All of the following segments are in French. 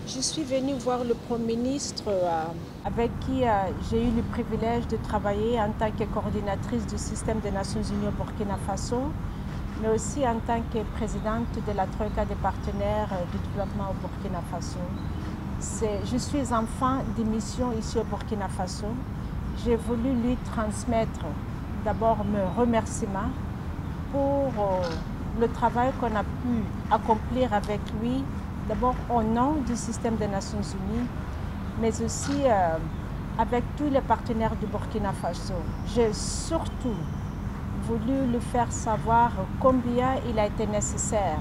Je suis venue voir le Premier ministre avec qui j'ai eu le privilège de travailler en tant que coordinatrice du système des Nations Unies au Burkina Faso, mais aussi en tant que présidente de la Troïka des partenaires du développement au Burkina Faso. Je suis enfant de mission ici au Burkina Faso. J'ai voulu lui transmettre d'abord mes remerciements pour le travail qu'on a pu accomplir avec lui, d'abord au nom du système des Nations Unies, mais aussi avec tous les partenaires du Burkina Faso. J'ai surtout voulu lui faire savoir combien il a été nécessaire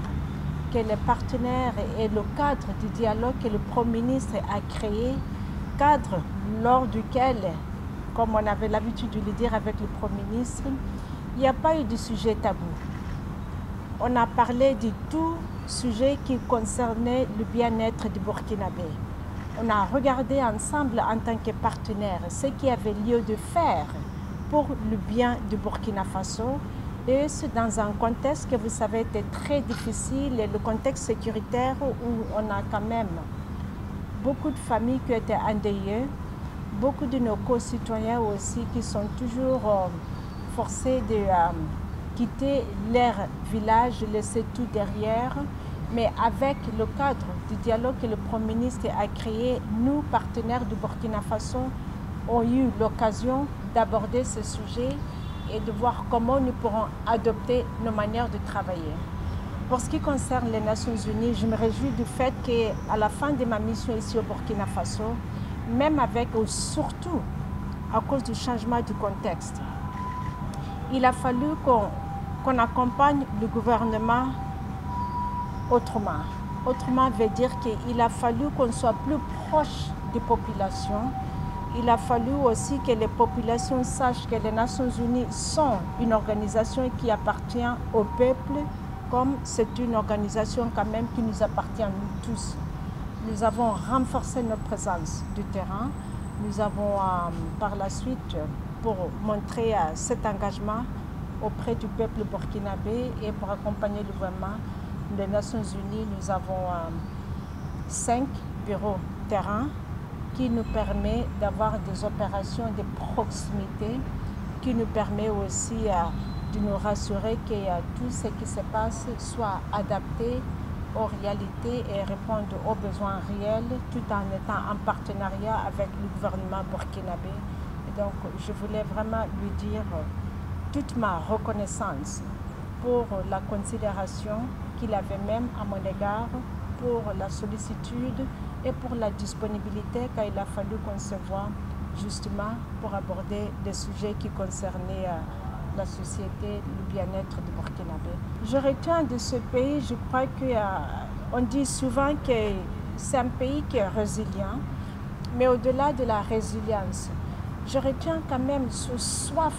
que les partenaires et le cadre du dialogue que le Premier ministre a créé, cadre lors duquel, comme on avait l'habitude de le dire avec le Premier ministre, il n'y a pas eu de sujet tabou. On a parlé de tout sujet qui concernait le bien-être du Burkinabé. On a regardé ensemble en tant que partenaires ce qui avait lieu de faire pour le bien du Burkina Faso, et c'est dans un contexte que vous savez était très difficile, et le contexte sécuritaire où on a quand même beaucoup de familles qui étaient endeuillées, beaucoup de nos concitoyens aussi qui sont toujours forcés de quitter leur village, laisser tout derrière. Mais avec le cadre du dialogue que le Premier ministre a créé, nous, partenaires du Burkina Faso, ont eu l'occasion d'aborder ce sujet et de voir comment nous pourrons adopter nos manières de travailler. Pour ce qui concerne les Nations Unies, je me réjouis du fait qu'à la fin de ma mission ici au Burkina Faso, même avec, ou surtout à cause du changement du contexte, il a fallu qu'on accompagne le gouvernement autrement. Autrement veut dire qu'il a fallu qu'on soit plus proche des populations. Il a fallu aussi que les populations sachent que les Nations Unies sont une organisation qui appartient au peuple, comme c'est une organisation quand même qui nous appartient à nous tous. Nous avons renforcé notre présence du terrain. Nous avons par la suite, pour montrer cet engagement auprès du peuple burkinabé et pour accompagner le gouvernement des Nations Unies, nous avons 5 bureaux terrain qui nous permet d'avoir des opérations de proximité, qui nous permet aussi de nous rassurer que tout ce qui se passe soit adapté aux réalités et répondre aux besoins réels, tout en étant en partenariat avec le gouvernement burkinabé. Et donc, je voulais vraiment lui dire toute ma reconnaissance pour la considération qu'il avait même à mon égard, pour la sollicitude et pour la disponibilité quand il a fallu qu'on se voit justement pour aborder des sujets qui concernaient la société, le bien-être du Burkinabé. Je retiens de ce pays, je crois qu'on dit souvent que c'est un pays qui est résilient, mais au-delà de la résilience, je retiens quand même ce soif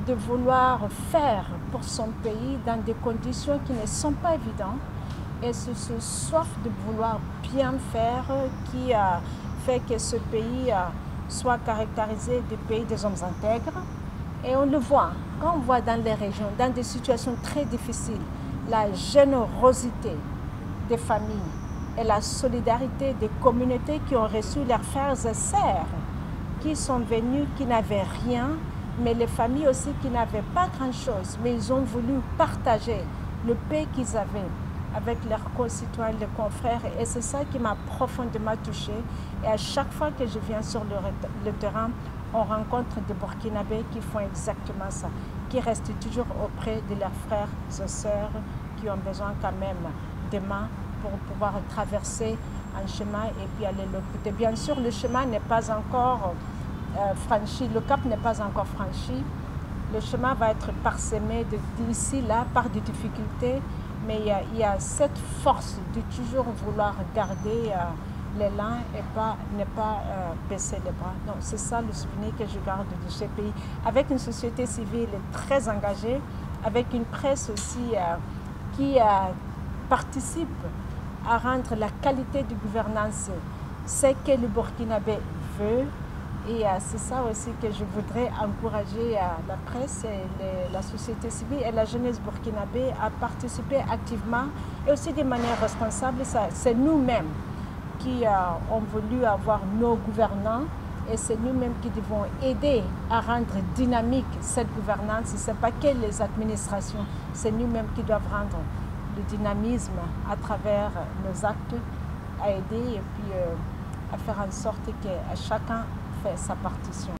de vouloir faire pour son pays dans des conditions qui ne sont pas évidentes. Et c'est ce soif de vouloir bien faire qui fait que ce pays soit caractérisé du pays des hommes intègres. Et on le voit, quand on voit dans les régions, dans des situations très difficiles, la générosité des familles et la solidarité des communautés qui ont reçu leurs frères et sœurs, qui sont venus, qui n'avaient rien, mais les familles aussi qui n'avaient pas grand-chose, mais ils ont voulu partager le paix qu'ils avaient avec leurs concitoyens, leurs confrères, et c'est ça qui m'a profondément touchée. Et à chaque fois que je viens sur le terrain, on rencontre des Burkinabés qui font exactement ça, qui restent toujours auprès de leurs frères et sœurs qui ont besoin quand même de mains pour pouvoir traverser un chemin et puis aller de l'autre côté. Bien sûr, le chemin n'est pas encore franchi, le cap n'est pas encore franchi. Le chemin va être parsemé d'ici là par des difficultés, mais il y a cette force de toujours vouloir garder l'élan et ne pas baisser les bras. Donc c'est ça le souvenir que je garde de ce pays, avec une société civile très engagée, avec une presse aussi qui participe à rendre la qualité de gouvernance ce que le Burkinabé veut. Et c'est ça aussi que je voudrais encourager la presse, et la société civile et la jeunesse burkinabé à participer activement et aussi de manière responsable. C'est nous-mêmes qui ont voulu avoir nos gouvernants et c'est nous-mêmes qui devons aider à rendre dynamique cette gouvernance. Ce n'est pas que les administrations, c'est nous-mêmes qui doivent rendre le dynamisme à travers nos actes, à aider et puis à faire en sorte que chacun fait sa partition.